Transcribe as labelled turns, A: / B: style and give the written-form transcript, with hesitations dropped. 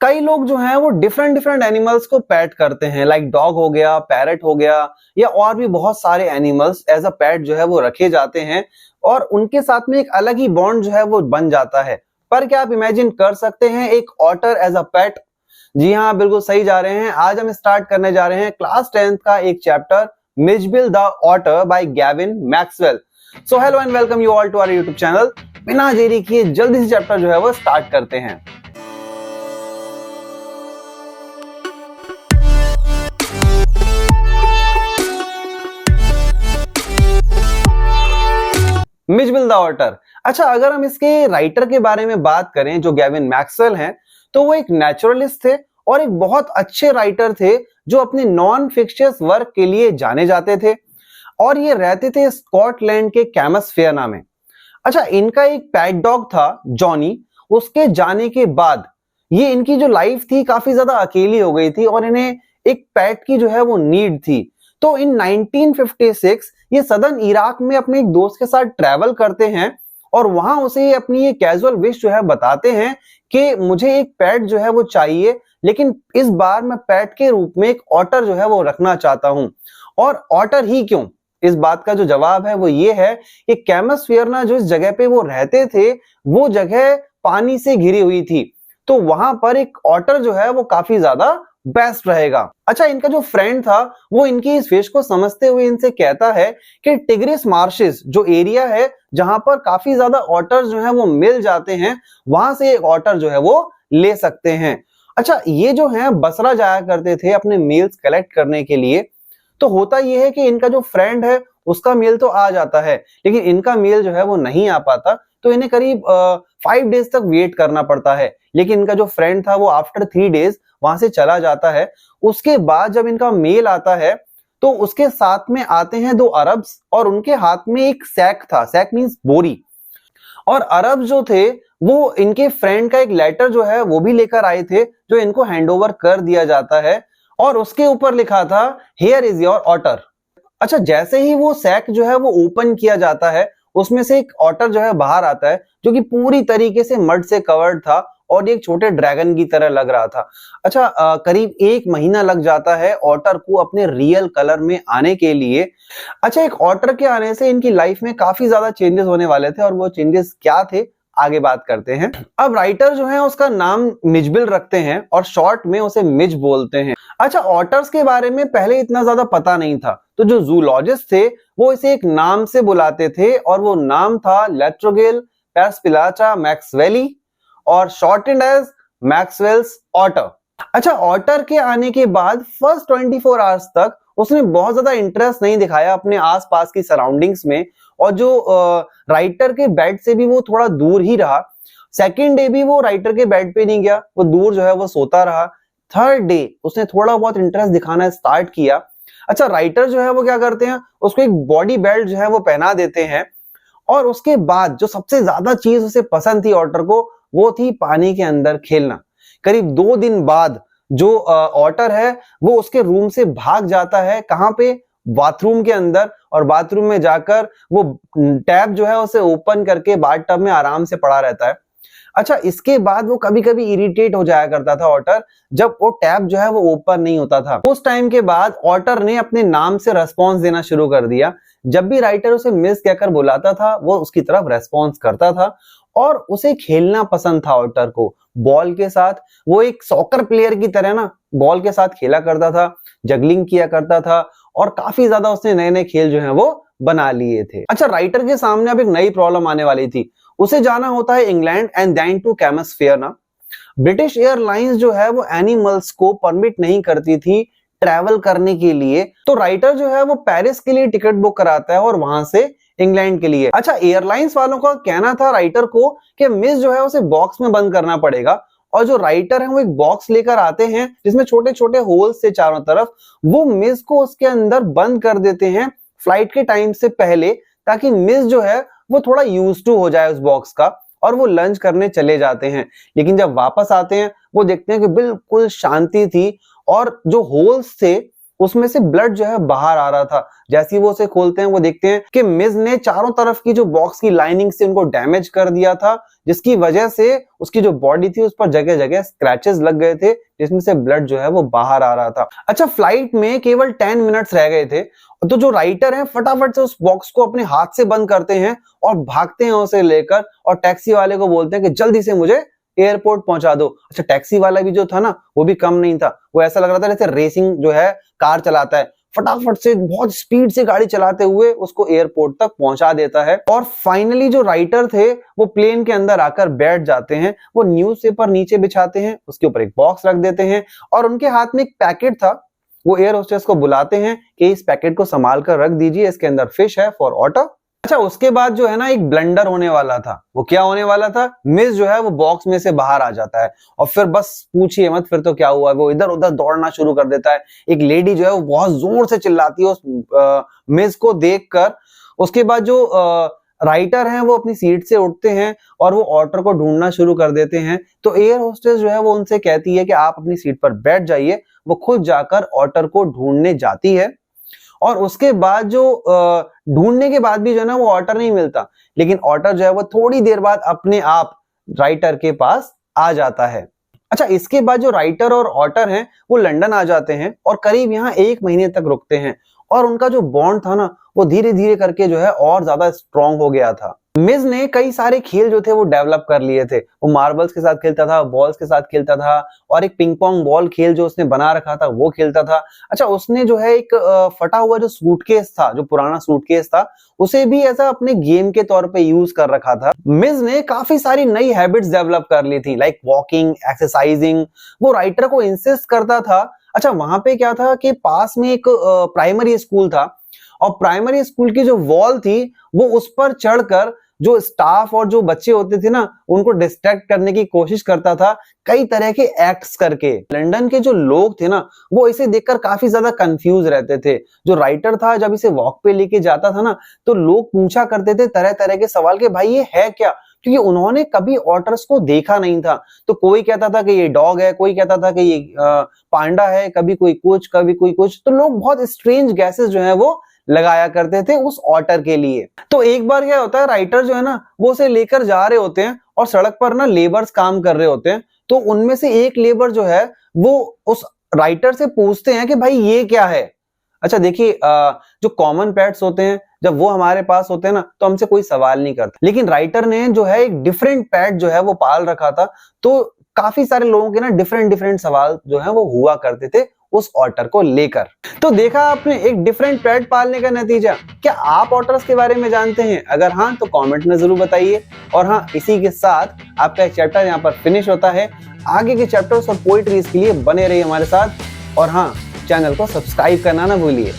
A: कई लोग जो हैं वो डिफरेंट डिफरेंट एनिमल्स को पेट करते हैं, लाइक डॉग हो गया, पैरट हो गया, या और भी बहुत सारे एनिमल्स एज अ पेट जो है वो रखे जाते हैं और उनके साथ में एक अलग ही बॉन्ड जो है वो बन जाता है। पर क्या आप इमेजिन कर सकते हैं एक ऑटर एज अ पेट? जी हाँ, बिल्कुल सही जा रहे हैं। आज हम स्टार्ट करने जा रहे हैं क्लास 10th का एक chapter, Mijbil the otter by Gavin Maxwell. So hello and welcome you all to our YouTube channel. बिना देरी किए जल्दी से चैप्टर जो है वो स्टार्ट करते हैं। Mijbil the otter. अच्छा, अगर हम इसके राइटर के बारे में बात करें जो गैविन मैक्सवेल हैं, तो वो एक नेचुरलिस्ट थे और एक बहुत अच्छे राइटर थे जो अपने नॉन फिक्शियस वर्क के लिए जाने जाते थे और ये रहते थे स्कॉटलैंड के कैमसफेयर में। अच्छा, इनका एक पेट डॉग था जॉनी। उसके जाने के बाद ये इनकी जो लाइफ थी काफी ज्यादा अकेली हो गई थी और इन्हें एक पेट की जो है वो नीड थी। तो इन 1956 ये सदर्न इराक में अपने एक दोस्त के साथ ट्रैवल करते हैं और वहां उसे अपनी ये कैजुअल विश जो है बताते हैं कि मुझे एक पेट जो है वो चाहिए, लेकिन इस बार मैं पेट के रूप में एक ऑटर जो है वो रखना चाहता हूं। और ऑटर ही क्यों? इस बात का जो जवाब है वो ये है कि कैमसफेयर ना जो इस जगह पे वो रहते थे वो जगह पानी से घिरी हुई थी, तो वहां पर एक ऑटर जो है वो काफी ज्यादा बेस्ट रहेगा। अच्छा, इनका जो फ्रेंड था वो इनकी इस विश को समझते हुए इनसे कहता है कि टिग्रिस मार्शेस जो एरिया है जहां पर काफी ज्यादा ऑटर जो है वो मिल जाते हैं, वहां से एक ऑटर जो है वो ले सकते हैं। अच्छा, ये जो है बसरा जाया करते थे अपने मेल्स कलेक्ट करने के लिए। तो होता यह है कि इनका जो फ्रेंड है उसका मेल तो आ जाता है, लेकिन इनका मेल जो है वो नहीं आ पाता, तो इन्हें करीब 5 डेज तक वेट करना पड़ता है। लेकिन इनका जो फ्रेंड था वो आफ्टर 3 डेज वहां से चला जाता है। उसके बाद जब इनका मेल आता है तो उसके साथ में आते हैं 2 अरब्स और उनके हाथ में एक सैक था। सैक मींस बोरी। और अरब जो थे वो इनके फ्रेंड का एक लेटर जो है वो भी लेकर आए थे जो इनको हैंडओवर कर दिया जाता है और उसके ऊपर लिखा था हियर इज योर ऑटर। अच्छा, जैसे ही वो सैक जो है वो ओपन किया जाता है उसमें से एक ऑटर जो है बाहर आता है जो कि पूरी तरीके से मड से कवर्ड था और एक छोटे ड्रैगन की तरह लग रहा था। अच्छा, करीब 1 महीना लग जाता है ऑटर को अपने रियल कलर में आने के लिए। अच्छा, एक ऑटर के आने से इनकी लाइफ में काफी ज्यादा चेंजेस होने वाले थे और वो चेंजेस क्या थे आगे बात करते हैं। अब राइटर जो है उसका नाम मिचबिल रखते हैं और शॉर्ट में उसे मिच बोलते हैं। अच्छा, ऑटर्स के बारे में पहले इतना ज्यादा पता नहीं था, तो जो जूलॉजिस्ट थे वो इसे एक नाम से बुलाते थे और वो नाम था लेट्रोगिल पैरस्पिलाटा मैक्सवेली और शॉर्टेंड एज मैक्सवेल्स ऑटर। अच्छा, ऑटर के आने के बाद फर्स्ट 24 आवर्स तक उसने बहुत ज्यादा इंटरेस्ट नहीं दिखाया अपने आसपास की सराउंडिंग्स में और जो राइटर के बेड से भी वो थोड़ा दूर ही रहा। सेकेंड डे भी वो राइटर के बेड पे नहीं गया, वो दूर जो है वो सोता रहा। थर्ड डे उसने थोड़ा बहुत इंटरेस्ट दिखाना स्टार्ट किया। अच्छा, राइटर जो है वो क्या करते हैं, उसको एक बॉडी बेल्ट जो है वो पहना देते हैं और उसके बाद जो सबसे ज्यादा चीज उसे पसंद थी ऑटर को, वो थी पानी के अंदर खेलना। करीब 2 दिन बाद जो ऑटर है वो उसके रूम से भाग जाता है। कहां पे? बाथरूम के अंदर। और बाथरूम में जाकर वो टैप जो है उसे ओपन करके बाथटब में आराम से पड़ा रहता है। अच्छा, इसके बाद वो कभी कभी इरिटेट हो जाया करता था ऑटर जब वो टैप जो है वो ओपन नहीं होता था। उस टाइम के बाद ऑटर ने अपने नाम से रेस्पॉन्स देना शुरू कर दिया। जब भी राइटर उसे मिस कहकर बुलाता था वो उसकी तरफ रेस्पॉन्स करता था और उसे खेलना पसंद था ऑटर को बॉल के साथ। वो एक सॉकर प्लेयर की तरह ना बॉल के साथ खेला करता था, जगलिंग किया करता था और काफी ज्यादा उसने नए नए खेल जो है वो बना लिए थे। अच्छा, राइटर के सामने अब एक नई प्रॉब्लम आने वाली थी। उसे जाना होता है इंग्लैंड एंड देन टू कैमसफेयर ना। ब्रिटिश एयरलाइंस जो है वो एनिमल्स को परमिट नहीं करती थी ट्रैवल करने के लिए, तो राइटर जो है वो पेरिस के लिए टिकट बुक कराता है और वहां से इंग्लैंड के लिए। अच्छा, एयरलाइंस वालों का कहना था राइटर को कि मिस जो है उसे बॉक्स में बंद करना पड़ेगा और जो राइटर है वो एक बॉक्स लेकर आते हैं जिसमें छोटे छोटे होल्स से चारों तरफ। वो मिस को उसके अंदर बंद कर देते हैं फ्लाइट के टाइम से पहले, ताकि मिस जो है वो थोड़ा यूज टू हो जाए उस बॉक्स का और वो लंच करने चले जाते हैं। लेकिन जब वापस आते हैं वो देखते हैं कि बिल्कुल शांति थी और जो होल्स थे उसमें से ब्लड जो है बाहर आ रहा था। जैसे ही वो उसे खोलते हैं वो देखते हैं कि मिज ने चारों तरफ की जो बॉक्स की लाइनिंग से उनको डैमेज कर दिया था, जिसकी वजह से उसकी जो बॉडी थी उस पर जगह जगह स्क्रैचेस लग गए थे, जिसमें से ब्लड जो है वो बाहर आ रहा था। अच्छा, फ्लाइट में केवल 10 मिनट्स रह गए थे, तो जो राइटर हैं फटाफट से उस बॉक्स को अपने हाथ से बंद करते हैं और भागते हैं उसे लेकर और टैक्सी वाले को बोलते हैं कि जल्दी से मुझे एयरपोर्ट पहुंचा दो। अच्छा, टैक्सी वाला भी जो था ना वो भी कम नहीं था, वो ऐसा लग रहा था जैसे रेसिंग जो है कार चलाता है, फटाफट से बहुत स्पीड से गाड़ी चलाते हुए उसको एयरपोर्ट तक पहुंचा देता है। और फाइनली जो राइटर थे वो प्लेन के अंदर आकर बैठ जाते हैं, वो न्यूज़पेपर नीचे बिछाते हैं, उसके ऊपर एक बॉक्स रख देते हैं और उनके हाथ में एक पैकेट था। वो एयर होस्टेस को बुलाते हैं कि इस पैकेट को संभाल कर रख दीजिए, इसके अंदर फिश है फॉर ऑटर। अच्छा, उसके बाद जो है ना एक ब्लंडर होने वाला था। वो क्या होने वाला था, मिस जो है वो बॉक्स में से बाहर आ जाता है और फिर बस पूछिए मत फिर तो क्या हुआ, वो इधर उधर दौड़ना शुरू कर देता है। एक लेडी जो है वो बहुत जोर से चिल्लाती है उस मिस को देखकर। उसके बाद जो राइटर हैं वो अपनी सीट से उठते हैं और वो ऑटर को ढूंढना शुरू कर देते हैं। तो एयर होस्टेस जो है वो उनसे कहती है कि आप अपनी सीट पर बैठ जाइए। वो खुद जाकर ऑटर को ढूंढने जाती है और उसके बाद जो ढूंढने के बाद भी जो है ना वो ऑटर नहीं मिलता, लेकिन ऑटर जो है वो थोड़ी देर बाद अपने आप राइटर के पास आ जाता है। अच्छा, इसके बाद जो राइटर और ऑटर हैं वो लंदन आ जाते हैं और करीब यहाँ 1 महीने तक रुकते हैं और उनका जो बॉन्ड था ना वो धीरे धीरे करके जो है और ज्यादा स्ट्रॉन्ग हो गया था। मिज ने कई सारे खेल जो थे वो डेवलप कर लिए थे। वो मार्बल्स के साथ खेलता था, बॉल्स के साथ खेलता था और एक पिंग पोंग बॉल खेल जो उसने बना रखा था वो खेलता था। अच्छा, उसने जो है एक फटा हुआ जो सूटकेस था, जो पुराना सूटकेस था, उसे भी ऐसा अपने गेम के तौर पे यूज कर रखा था। मिज ने काफी सारी नई हैबिट्स डेवलप कर ली थी, लाइक वॉकिंग, एक्सरसाइजिंग। वो राइटर को इंसिस्ट करता था। अच्छा, वहां पे क्या था कि पास में एक प्राइमरी स्कूल था और प्राइमरी स्कूल की जो वॉल थी वो उस पर चढ़कर जो स्टाफ और जो बच्चे होते थे ना उनको डिस्ट्रैक्ट करने की कोशिश करता था, कई तरह के एक्ट्स करके। लंदन के जो लोग थे ना वो इसे देखकर काफी ज्यादा कंफ्यूज रहते थे। जो राइटर था जब इसे वॉक पे लेके जाता था ना तो लोग पूछा करते थे तरह तरह के सवाल के भाई ये है क्या, क्योंकि उन्होंने कभी ऑटर्स को देखा नहीं था। तो कोई कहता था कि ये डॉग है, कोई कहता था कि ये पांडा है, कभी कोई कुछ कभी कोई कुछ। तो लोग बहुत स्ट्रेंज गैसेस जो है वो लगाया करते थे उस ऑटर के लिए। तो एक बार क्या होता है, राइटर जो है ना वो उसे लेकर जा रहे होते हैं और सड़क पर ना लेबर्स काम कर रहे होते हैं। तो उनमें से एक लेबर जो है वो उस राइटर से पूछते हैं कि भाई ये क्या है। अच्छा देखिए, जो कॉमन पेट्स होते हैं जब वो हमारे पास होते हैं ना तो हमसे कोई सवाल नहीं करता, लेकिन राइटर ने जो है एक डिफरेंट पेट जो है वो पाल रखा था। तो काफी सारे लोगों के ना डिफरेंट डिफरेंट सवाल जो है वो हुआ करते थे उस ऑटर को लेकर। तो देखा आपने एक डिफरेंट पेट पालने का नतीजा। क्या आप ऑटर्स के बारे में जानते हैं? अगर हाँ तो कमेंट में जरूर बताइए। और हाँ, इसी के साथ आपका एक चैप्टर यहाँ पर फिनिश होता है। आगे के चैप्टर्स और पोएट्रीज के लिए बने रहिए हमारे साथ और हाँ, चैनल को सब्सक्राइब करना ना भूलिए।